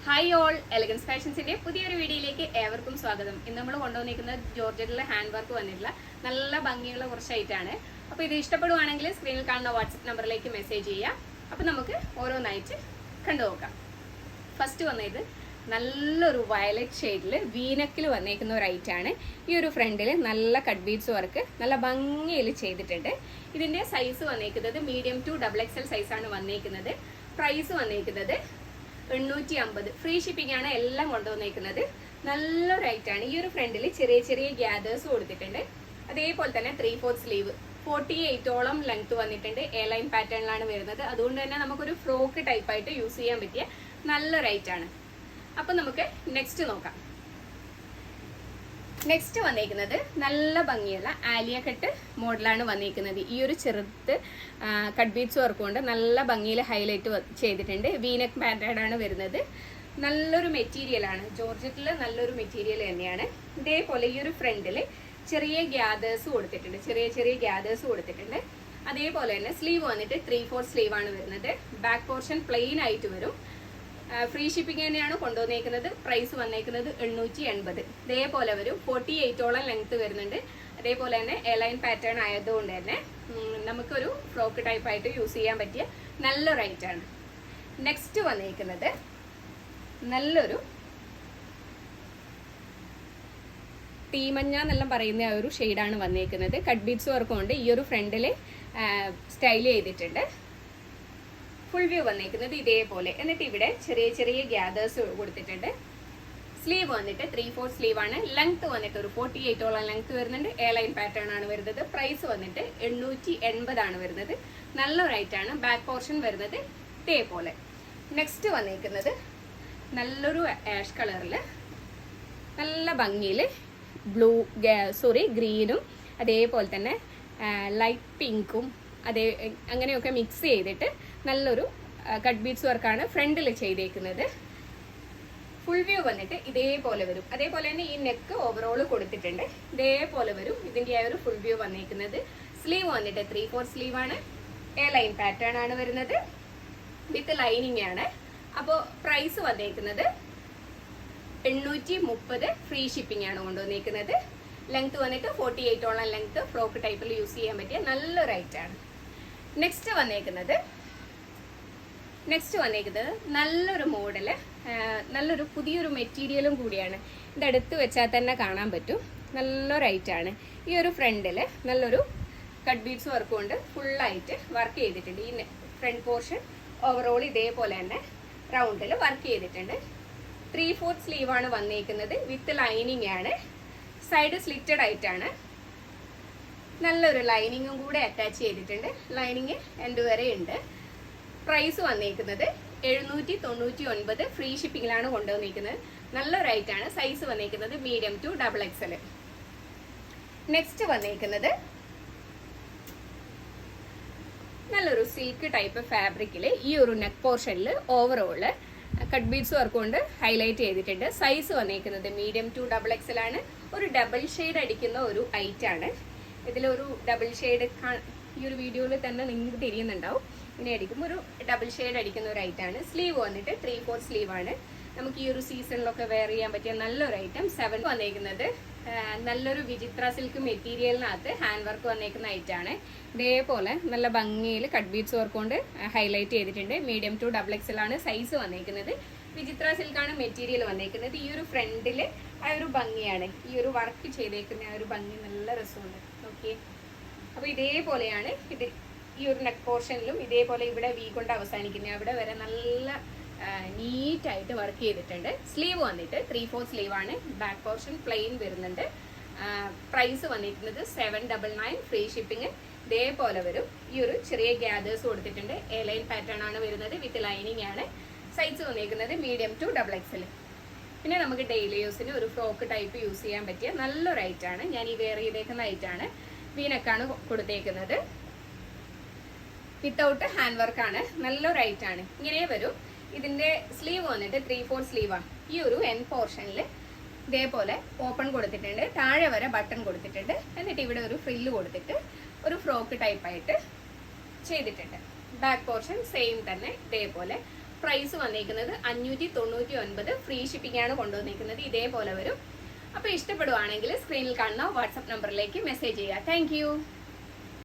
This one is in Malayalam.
ഹായ് ഓൾ, എലഗൻസ് ഫാഷൻസിന്റെ പുതിയൊരു വീഡിയോയിലേക്ക് ഏവർക്കും സ്വാഗതം. ഇന്ന് നമ്മൾ കൊണ്ടുവന്നിരിക്കുന്നത് ജോർജറ്റിലെ ഹാൻഡ് വർക്ക് വന്നിട്ടുള്ള നല്ല ഭംഗിയുള്ള കുറച്ചായിട്ടാണ്. അപ്പോൾ ഇത് ഇഷ്ടപ്പെടുവാണെങ്കിൽ സ്ക്രീനിൽ കാണുന്ന വാട്സപ്പ് നമ്പറിലേക്ക് മെസ്സേജ് ചെയ്യാം. അപ്പോൾ നമുക്ക് ഓരോന്നായിട്ട് കണ്ടുനോക്കാം. ഫസ്റ്റ് വന്നത് നല്ലൊരു വയലറ്റ് ഷെയ്ഡിൽ വീനക്കിൽ വന്നേക്കുന്ന ഒരു ഐറ്റാണ്. ഈ ഒരു ഫ്രണ്ടിൽ നല്ല കട്ട് ബീഡ്സ് വർക്ക് നല്ല ഭംഗിയിൽ ചെയ്തിട്ടുണ്ട്. ഇതിന്റെ സൈസ് വന്നേക്കുന്നത് മീഡിയം ടു XXL സൈസാണ് വന്നേക്കുന്നത്. പ്രൈസ് വന്നേക്കുന്നത് 850. ഫ്രീ ഷിപ്പിംഗ് ആണ് എല്ലാം കൊണ്ടുവന്നേക്കുന്നത്. നല്ലൊരു ഐറ്റാണ്. ഈ ഒരു ഫ്രണ്ടിൽ ചെറിയ ചെറിയ ഗ്യാദേഴ്സ് കൊടുത്തിട്ടുണ്ട്. അതേപോലെ തന്നെ 3/4 സ്ലീവ് 48ഓളം ലെങ്ത് വന്നിട്ടുണ്ട്. എ ലൈൻ പാറ്റേണിലാണ് വരുന്നത്. അതുകൊണ്ട് തന്നെ നമുക്കൊരു ഫ്രോക്ക് ടൈപ്പായിട്ട് യൂസ് ചെയ്യാൻ പറ്റിയ നല്ലൊരു ഐറ്റാണ്. അപ്പൊ നമുക്ക് നെക്സ്റ്റ് നോക്കാം. നെക്സ്റ്റ് വന്നേക്കുന്നത് നല്ല ഭംഗിയുള്ള ആലിയ കട്ട് മോഡലാണ് വന്നേക്കുന്നത്. ഈ ഒരു ചെറുത്ത് കട്ട് ബീഡ്സ് വർക്ക് കൊണ്ട് നല്ല ഭംഗിയിൽ ഹൈലൈറ്റ് ചെയ്തിട്ടുണ്ട്. വീനക്ക് പാറ്റേൺ ആണ് വരുന്നത്. നല്ലൊരു മെറ്റീരിയലാണ്. ജോർജറ്റിൽ നല്ലൊരു മെറ്റീരിയൽ തന്നെയാണ്. ഇതേപോലെ ഈ ഒരു ഫ്രണ്ടിൽ ചെറിയ ഗ്യാദേഴ്സ് കൊടുത്തിട്ടുണ്ട്. ചെറിയ ഗ്യാദേഴ്സ് കൊടുത്തിട്ടുണ്ട്. അതേപോലെ തന്നെ സ്ലീവ് വന്നിട്ട് 3/4 സ്ലീവ് ആണ് വരുന്നത്. ബാക്ക് പോർഷൻ പ്ലെയിൻ ആയിട്ട് വരും. ഫ്രീ ഷിപ്പിംഗ് തന്നെയാണ് കൊണ്ടുവന്നേക്കുന്നത്. പ്രൈസ് വന്നേക്കുന്നത് 880. ഇതേപോലെ വരും. 48ഓളം ലെങ്ത് വരുന്നുണ്ട്. അതേപോലെ തന്നെ എ ലൈൻ പാറ്റേൺ ആയതുകൊണ്ട് തന്നെ നമുക്കൊരു ഫ്രോക്ക് ടൈപ്പ് ആയിട്ട് യൂസ് ചെയ്യാൻ പറ്റിയ നല്ലൊരു ഐറ്റാണ്. നെക്സ്റ്റ് വന്നേക്കുന്നത് നല്ലൊരു തീമഞ്ഞ എന്നെല്ലാം പറയുന്ന ആ ഒരു ഷെയ്ഡാണ് വന്നേക്കുന്നത്. കട്ട് ബീഡ്സ് വർക്ക് കൊണ്ട് ഈ ഒരു ഫ്രണ്ടിൽ സ്റ്റൈൽ ചെയ്തിട്ടുണ്ട്. ഫുൾ വ്യൂ വന്നേക്കുന്നത് ഇതേപോലെ. എന്നിട്ട് ഇവിടെ ചെറിയ ഗ്യാദേഴ്സ് കൊടുത്തിട്ടുണ്ട്. സ്ലീവ് വന്നിട്ട് 3/4 സ്ലീവ് ആണ്. ലെങ്ത് വന്നിട്ട് ഒരു 48ഓളം ലെങ്ത് വരുന്നുണ്ട്. എ ലൈൻ പാറ്റേൺ ആണ് വരുന്നത്. പ്രൈസ് വന്നിട്ട് 880 ആണ് വരുന്നത്. നല്ലൊരു ഐറ്റാണ്. ബാക്ക് പോർഷൻ വരുന്നത് ഇതേപോലെ. നെക്സ്റ്റ് വന്നേക്കുന്നത് നല്ലൊരു ആഷ് കളറിൽ നല്ല ഭംഗിയിൽ ഗ്രീനും അതേപോലെ തന്നെ ലൈറ്റ് പിങ്കും അങ്ങനെയൊക്കെ മിക്സ് ചെയ്തിട്ട് നല്ലൊരു കട്ട് ബീഡ്സ് വർക്കാണ് ഫ്രണ്ടിൽ ചെയ്തേക്കുന്നത്. ഫുൾ വ്യൂ വന്നിട്ട് ഇതേപോലെ വരും. അതേപോലെ തന്നെ ഈ നെക്ക് ഓവറോൾ കൊടുത്തിട്ടുണ്ട്. ഇതേപോലെ വരും ഇതിന്റെ ആ ഒരു ഫുൾ വ്യൂ വന്നേക്കുന്നത്. സ്ലീവ് വന്നിട്ട് 3/4 സ്ലീവ് ആണ്. എ ലൈൻ പാറ്റേൺ ആണ് വരുന്നത്. വിത്ത് ലൈനിങ് ആണ്. അപ്പോൾ പ്രൈസ് വന്നേക്കുന്നത് 830. ഫ്രീ ഷിപ്പിംഗ് ആണ് കൊണ്ടുവന്നേക്കുന്നത്. ലെങ്ത് വന്നിട്ട് 48ഓളം ലെങ്ത് ഫ്രോക്ക് ടൈപ്പിൽ യൂസ് ചെയ്യാൻ പറ്റിയ നല്ലൊരു ഐറ്റാണ്. നെക്സ്റ്റ് വന്നേക്കുന്നത് നല്ലൊരു മോഡല്, നല്ലൊരു പുതിയൊരു മെറ്റീരിയലും കൂടിയാണ്. ഇതെടുത്ത് വെച്ചാൽ തന്നെ കാണാൻ പറ്റും. നല്ലൊരു ഐറ്റാണ്. ഈ ഒരു ഫ്രണ്ടിൽ നല്ലൊരു കട്ട് ബീഡ്സ് വർക്ക് കൊണ്ട് ഫുള്ളായിട്ട് വർക്ക് ചെയ്തിട്ടുണ്ട്. ഈ ഫ്രണ്ട് പോർഷൻ ഓവറോൾ ഇതേപോലെ തന്നെ റൗണ്ടിൽ വർക്ക് ചെയ്തിട്ടുണ്ട്. 3/4 സ്ലീവ് ആണ് വന്നേക്കുന്നത്. വിത്ത് ലൈനിങ് ആണ്. സൈഡ് സ്ലിറ്റഡ് ആയിട്ടാണ്. നല്ലൊരു ലൈനിങ്ങും കൂടെ അറ്റാച്ച് ചെയ്തിട്ടുണ്ട്. ലൈനിങ് എൻഡ് വരെ ഉണ്ട്. പ്രൈസ് വന്നേക്കുന്നത് 799. ഫ്രീ ഷിപ്പിംഗിലാണ് കൊണ്ടുവന്നിരിക്കുന്നത്. നല്ലൊരു ഐറ്റാണ്. സൈസ് വന്നേക്കുന്നത് മീഡിയം ടു XXL. നെക്സ്റ്റ് വന്നേക്കുന്നത് നല്ലൊരു സിൽക്ക് ടൈപ്പ് ഫാബ്രിക്കിൽ ഈ ഒരു നെക്ക് പോർഷനിൽ ഓവറോള് കട്ട് ബീഡ്സ് വർക്ക് കൊണ്ട് ഹൈലൈറ്റ് ചെയ്തിട്ടുണ്ട്. സൈസ് വന്നേക്കുന്നത് മീഡിയം ടു XXL ആണ്. ഒരു ഡബിൾ ഷെയ്ഡ് അടിക്കുന്ന ഒരു ഐറ്റാണ്. ഇതിലൊരു ഡബിൾ ഷെയ്ഡ് ഈ ഒരു വീഡിയോയിൽ തന്നെ നിങ്ങൾക്ക് തിരിയുന്നുണ്ടാവും. ഇങ്ങനെ അടിക്കുമ്പോൾ ഒരു ഡബിൾ ഷെയ്ഡ് അടിക്കുന്ന ഒരു ഐറ്റാണ്. സ്ലീവ് വന്നിട്ട് 3/4 സ്ലീവ് ആണ്. നമുക്ക് ഈ ഒരു സീസണിലൊക്കെ വെയർ ചെയ്യാൻ പറ്റിയ നല്ലൊരു ഐറ്റം. 7 വന്നേക്കുന്നത് നല്ലൊരു വിചിത്ര സിൽക്ക് മെറ്റീരിയലിനകത്ത് ഹാൻഡ് വർക്ക് വന്നേക്കുന്ന ഐറ്റാണ്. ഇതേപോലെ നല്ല ഭംഗിയിൽ കട്ട് ബീഡ്സ് വർക്ക് കൊണ്ട് ഹൈലൈറ്റ് ചെയ്തിട്ടുണ്ട്. മീഡിയം ടു XXL ആണ് സൈസ് വന്നേക്കുന്നത്. വിചിത്ര സിൽക്കാണ് മെറ്റീരിയൽ വന്നേക്കുന്നത്. ഈ ഒരു ഫ്രണ്ടിൽ ആ ഒരു ഭംഗിയാണ്. ഈ ഒരു വർക്ക് ചെയ്തേക്കുന്ന ആ ഒരു ഭംഗി നല്ല രസമുണ്ട്. ഓക്കെ, അപ്പോൾ ഇതേപോലെയാണ് ഇത്. ഈ ഒരു നെക്ക് പോർഷനിലും ഇതേപോലെ ഇവിടെ വി കൊണ്ട് അവസാനിക്കുന്ന അവിടെ വരെ നല്ല നീറ്റായിട്ട് വർക്ക് ചെയ്തിട്ടുണ്ട്. സ്ലീവ് വന്നിട്ട് 3/4 സ്ലീവ് ആണ്. ബാക്ക് പോർഷൻ പ്ലെയിൻ വരുന്നുണ്ട്. പ്രൈസ് വന്നിരിക്കുന്നത് 799. Free shipping. ഇതേപോലെ വരും. ഈ ഒരു ചെറിയ ഗ്യാദേഴ്സ് കൊടുത്തിട്ടുണ്ട്. എ ലൈൻ പാറ്റേൺ ആണ് വരുന്നത്. വിത്ത് ലൈനിങ് ആണ്. സൈസ് വന്നിരിക്കുന്നത് മീഡിയം ടു XXL. പിന്നെ നമുക്ക് ഡെയിലി യൂസിന് ഒരു ഫ്രോക്ക് ടൈപ്പ് യൂസ് ചെയ്യാൻ പറ്റിയ നല്ലൊരു ഐറ്റാണ്. ഞാൻ ഈ വെയർ ചെയ്തേക്കുന്ന ഐറ്റാണ്. വീനക്കാണ് കൊടുത്തേക്കുന്നത്. വിത്തൗട്ട് ഹാൻഡ് വർക്കാണ്. നല്ലൊരു ഐറ്റാണ്. ഇങ്ങനെ വരും. ഇതിന്റെ സ്ലീവ് വന്നിട്ട് 3/4 സ്ലീവാണ്. ഈ ഒരു എൻ പോർഷനിൽ ഇതേപോലെ ഓപ്പൺ കൊടുത്തിട്ടുണ്ട്. താഴെ വരെ ബട്ടൺ കൊടുത്തിട്ടുണ്ട്. എന്നിട്ട് ഇവിടെ ഒരു ഫ്രില്ല് കൊടുത്തിട്ട് ഒരു ഫ്രോക്ക് ടൈപ്പായിട്ട് ചെയ്തിട്ടുണ്ട്. ബാക്ക് പോർഷൻ സെയിം തന്നെ ഇതേപോലെ പ്രൈസ് വന്നേക്കുന്നത് 599. ഫ്രീ ഷിപ്പിംഗ് ആണ് കൊണ്ടുവന്നിരിക്കുന്നത്. ഇതേപോലെ വരും. അപ്പോൾ ഇഷ്ടപ്പെടുവാണെങ്കിൽ സ്ക്രീനിൽ കാണുന്ന വാട്സപ്പ് നമ്പറിലേക്ക് മെസ്സേജ് ചെയ്യുക. താങ്ക്